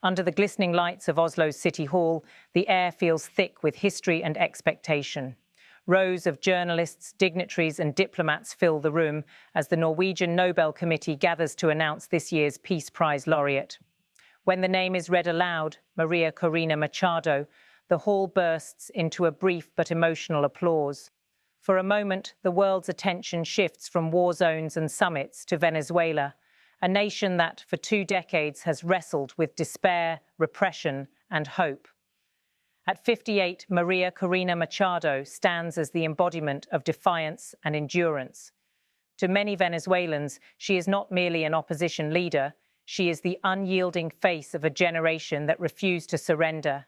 Under the glistening lights of Oslo's City Hall, the air feels thick with history and expectation. Rows of journalists, dignitaries and diplomats fill the room as the Norwegian Nobel Committee gathers to announce this year's Peace Prize laureate. When the name is read aloud, Maria Corina Machado, the hall bursts into a brief but emotional applause. For a moment, the world's attention shifts from war zones and summits to Venezuela, a nation that for 2 decades has wrestled with despair, repression and hope. At 58, Maria Corina Machado stands as the embodiment of defiance and endurance. To many Venezuelans, she is not merely an opposition leader, she is the unyielding face of a generation that refused to surrender.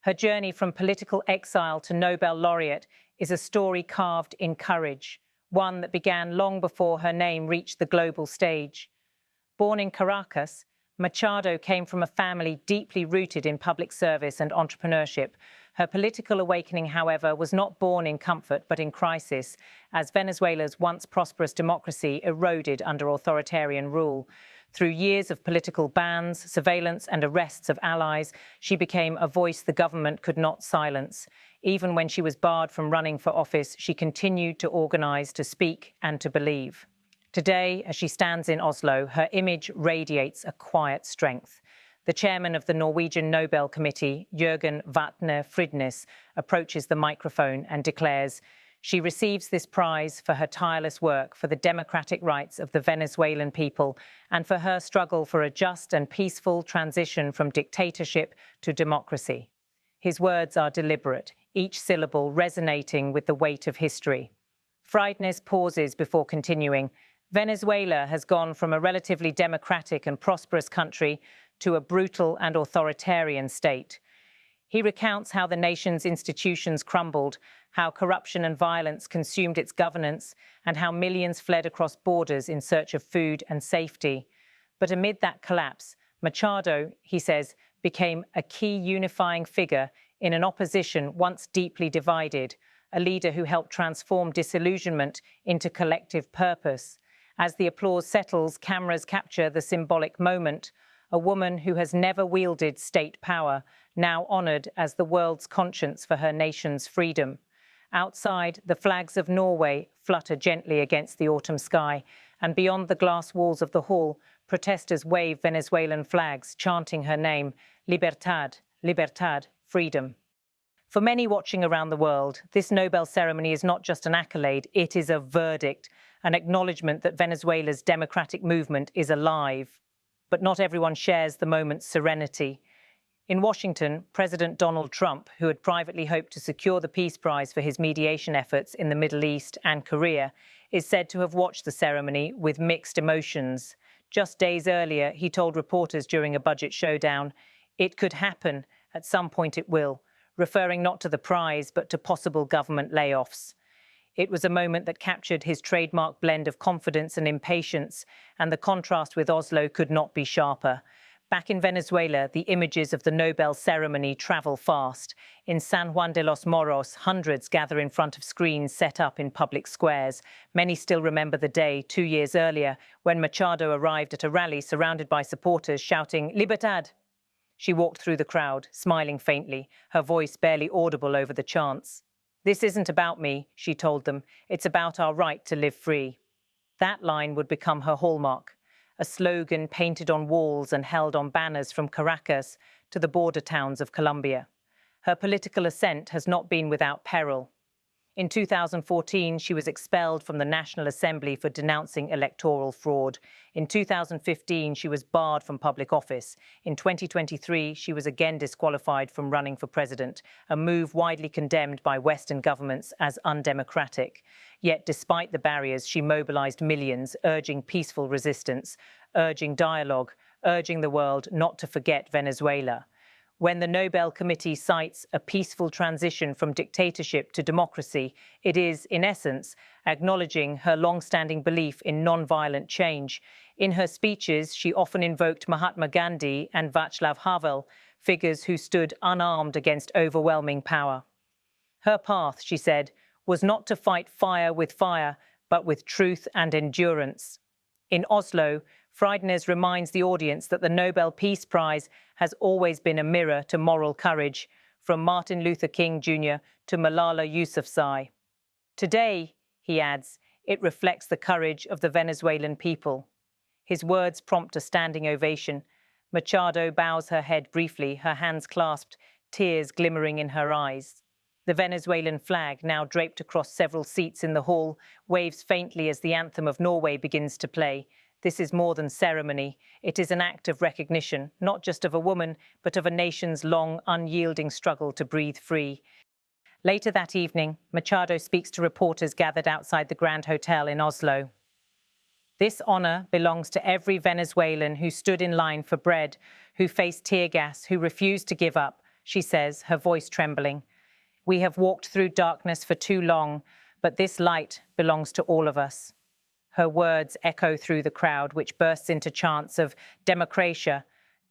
Her journey from political exile to Nobel laureate is a story carved in courage, one that began long before her name reached the global stage. Born in Caracas, Machado came from a family deeply rooted in public service and entrepreneurship. Her political awakening, however, was not born in comfort but in crisis, as Venezuela's once prosperous democracy eroded under authoritarian rule. Through years of political bans, surveillance and arrests of allies, she became a voice the government could not silence. Even when she was barred from running for office, she continued to organize, to speak and to believe. Today, as she stands in Oslo, her image radiates a quiet strength. The chairman of the Norwegian Nobel Committee, Jørgen Vatne Fridnes, approaches the microphone and declares, "She receives this prize for her tireless work for the democratic rights of the Venezuelan people and for her struggle for a just and peaceful transition from dictatorship to democracy." His words are deliberate, each syllable resonating with the weight of history. Fridnes pauses before continuing. Venezuela has gone from a relatively democratic and prosperous country to a brutal and authoritarian state. He recounts how the nation's institutions crumbled, how corruption and violence consumed its governance, and how millions fled across borders in search of food and safety. But amid that collapse, Machado, he says, became a key unifying figure in an opposition once deeply divided, a leader who helped transform disillusionment into collective purpose. As the applause settles, cameras capture the symbolic moment, a woman who has never wielded state power, now honored as the world's conscience for her nation's freedom. Outside, the flags of Norway flutter gently against the autumn sky, and beyond the glass walls of the hall, protesters wave Venezuelan flags, chanting her name, Libertad, Libertad, freedom. For many watching around the world, this Nobel ceremony is not just an accolade, it is a verdict, an acknowledgement that Venezuela's democratic movement is alive. But not everyone shares the moment's serenity. In Washington, President Donald Trump, who had privately hoped to secure the Peace Prize for his mediation efforts in the Middle East and Korea, is said to have watched the ceremony with mixed emotions. Just days earlier, he told reporters during a budget showdown, "It could happen, at some point it will," referring not to the prize but to possible government layoffs. It was a moment that captured his trademark blend of confidence and impatience, and the contrast with Oslo could not be sharper. Back in Venezuela, the images of the Nobel ceremony travel fast. In San Juan de los Morros, hundreds gather in front of screens set up in public squares. Many still remember the day 2 years earlier when Machado arrived at a rally surrounded by supporters shouting, "Libertad!" She walked through the crowd, smiling faintly, her voice barely audible over the chants. "This isn't about me," she told them. "It's about our right to live free." That line would become her hallmark, a slogan painted on walls and held on banners from Caracas to the border towns of Colombia. Her political ascent has not been without peril. In 2014, she was expelled from the National Assembly for denouncing electoral fraud. In 2015, she was barred from public office. In 2023, she was again disqualified from running for president, a move widely condemned by Western governments as undemocratic. Yet, despite the barriers, she mobilized millions, urging peaceful resistance, urging dialogue, urging the world not to forget Venezuela. When the Nobel Committee cites a peaceful transition from dictatorship to democracy, it is, in essence, acknowledging her long-standing belief in non-violent change. In her speeches, she often invoked Mahatma Gandhi and Václav Havel, figures who stood unarmed against overwhelming power. Her path, she said, was not to fight fire with fire, but with truth and endurance. In Oslo, Friednes reminds the audience that the Nobel Peace Prize has always been a mirror to moral courage, from Martin Luther King Jr. to Malala Yousafzai. Today, he adds, it reflects the courage of the Venezuelan people. His words prompt a standing ovation. Machado bows her head briefly, her hands clasped, tears glimmering in her eyes. The Venezuelan flag, now draped across several seats in the hall, waves faintly as the anthem of Norway begins to play. This is more than ceremony. It is an act of recognition, not just of a woman, but of a nation's long, unyielding struggle to breathe free. Later that evening, Machado speaks to reporters gathered outside the Grand Hotel in Oslo. This honor belongs to every Venezuelan who stood in line for bread, who faced tear gas, who refused to give up, she says, her voice trembling. We have walked through darkness for too long, but this light belongs to all of us. Her words echo through the crowd, which bursts into chants of "Democracia,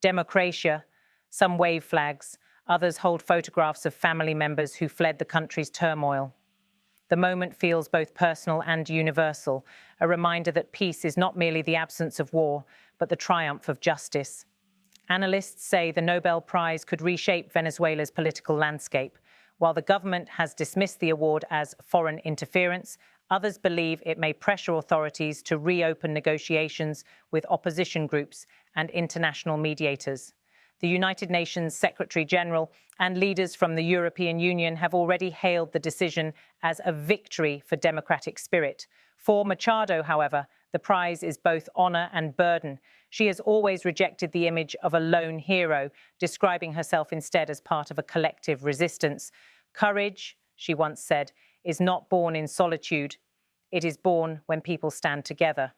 Democracia." Some wave flags, others hold photographs of family members who fled the country's turmoil. The moment feels both personal and universal, a reminder that peace is not merely the absence of war, but the triumph of justice. Analysts say the Nobel Prize could reshape Venezuela's political landscape. While the government has dismissed the award as foreign interference, others believe it may pressure authorities to reopen negotiations with opposition groups and international mediators. The United Nations Secretary-General and leaders from the European Union have already hailed the decision as a victory for democratic spirit. For Machado, however, the prize is both honor and burden. She has always rejected the image of a lone hero, describing herself instead as part of a collective resistance. Courage, she once said, is not born in solitude. It is born when people stand together.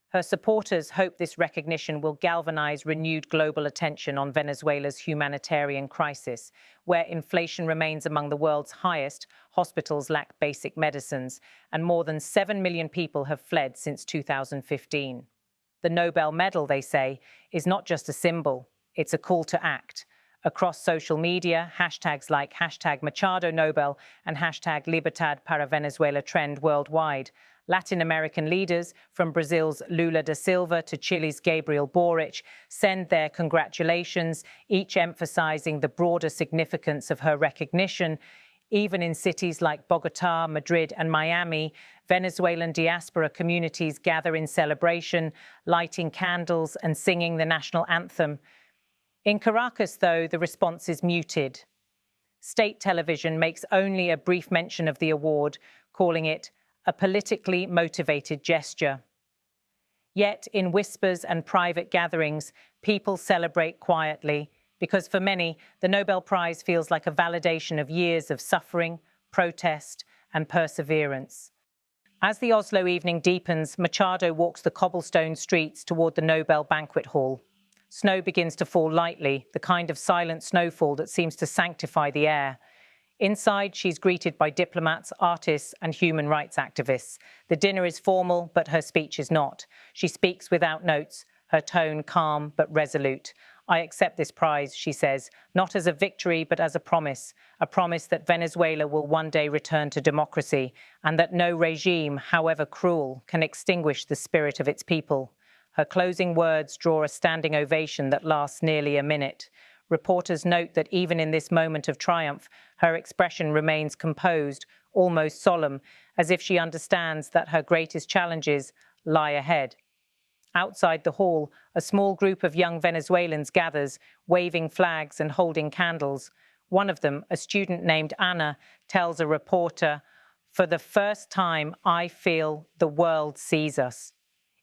Her supporters hope this recognition will galvanize renewed global attention on Venezuela's humanitarian crisis. Where inflation remains among the world's highest, hospitals lack basic medicines, and more than 7 million people have fled since 2015. The Nobel medal, they say, is not just a symbol, it's a call to act. Across social media, hashtags like #MachadoNobel and #Libertad para Venezuela trend worldwide. Latin American leaders, from Brazil's Lula da Silva to Chile's Gabriel Boric, send their congratulations, each emphasizing the broader significance of her recognition. Even in cities like Bogotá, Madrid, and Miami, Venezuelan diaspora communities gather in celebration, lighting candles and singing the national anthem. In Caracas, though, the response is muted. State television makes only a brief mention of the award, calling it a politically motivated gesture. Yet, in whispers and private gatherings, people celebrate quietly, because for many, the Nobel Prize feels like a validation of years of suffering, protest, and perseverance. As the Oslo evening deepens, Machado walks the cobblestone streets toward the Nobel banquet hall. Snow begins to fall lightly, the kind of silent snowfall that seems to sanctify the air. Inside, she's greeted by diplomats, artists, and human rights activists. The dinner is formal, but her speech is not. She speaks without notes, her tone calm but resolute. I accept this prize, she says, not as a victory, but as a promise that Venezuela will one day return to democracy, and that no regime, however cruel, can extinguish the spirit of its people. Her closing words draw a standing ovation that lasts nearly a minute. Reporters note that even in this moment of triumph, her expression remains composed, almost solemn, as if she understands that her greatest challenges lie ahead. Outside the hall, a small group of young Venezuelans gathers, waving flags and holding candles. One of them, a student named Anna, tells a reporter, "For the first time, I feel the world sees us."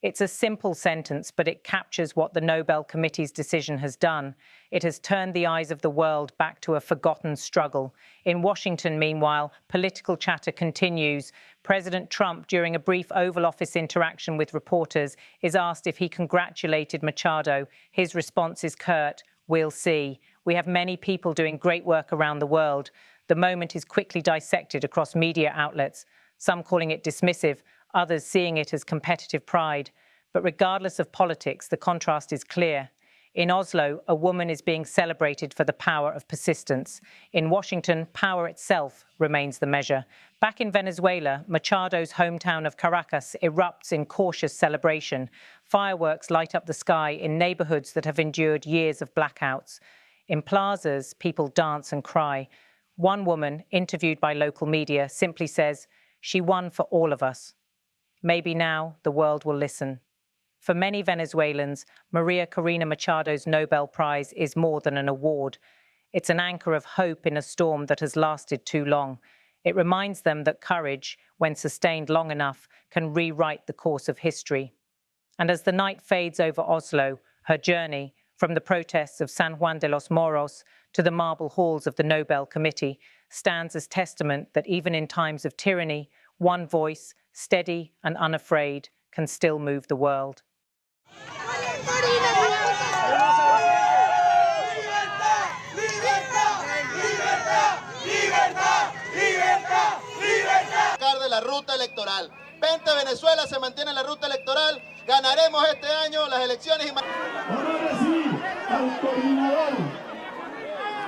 It's a simple sentence, but it captures what the Nobel Committee's decision has done. It has turned the eyes of the world back to a forgotten struggle. In Washington, meanwhile, political chatter continues. President Trump, during a brief Oval Office interaction with reporters, is asked if he congratulated Machado. His response is curt, "We'll see. We have many people doing great work around the world." The moment is quickly dissected across media outlets, some calling it dismissive, others seeing it as competitive pride. But regardless of politics, the contrast is clear. In Oslo, a woman is being celebrated for the power of persistence. In Washington, power itself remains the measure. Back in Venezuela, Machado's hometown of Caracas erupts in cautious celebration. Fireworks light up the sky in neighbourhoods that have endured years of blackouts. In plazas, people dance and cry. One woman, interviewed by local media, simply says, "She won for all of us." Maybe now the world will listen. For many Venezuelans, Maria Corina Machado's Nobel Prize is more than an award. It's an anchor of hope in a storm that has lasted too long. It reminds them that courage, when sustained long enough, can rewrite the course of history. And as the night fades over Oslo, her journey, from the protests of San Juan de los Moros to the marble halls of the Nobel Committee, stands as testament that even in times of tyranny, one voice, steady and unafraid, can still move the world. De la ruta electoral. 20 Venezuela se mantiene en la ruta electoral. Ganaremos este año las elecciones. Ahora sí, al coordinador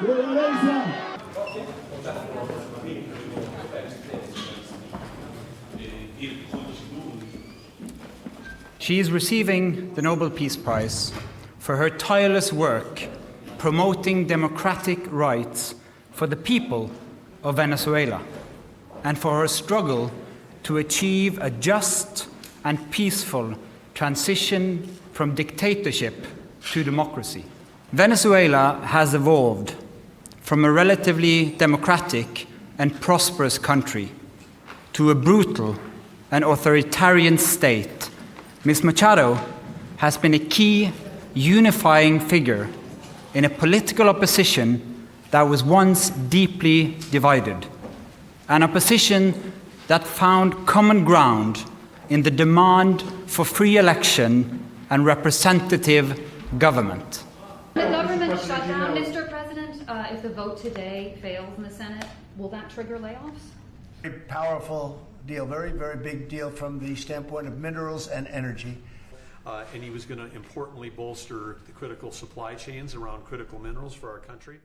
de violencia. She is receiving the Nobel Peace Prize for her tireless work promoting democratic rights for the people of Venezuela, and for her struggle to achieve a just and peaceful transition from dictatorship to democracy. Venezuela has evolved from a relatively democratic and prosperous country to a brutal and authoritarian state. Ms. Machado has been a key unifying figure in a political opposition that was once deeply divided. An opposition that found common ground in the demand for free election and representative government. The government shut down, Mr. President, if the vote today fails in the Senate, will that trigger layoffs? A powerful deal, very, very big deal from the standpoint of minerals and energy. And he was going to importantly bolster the critical supply chains around critical minerals for our country.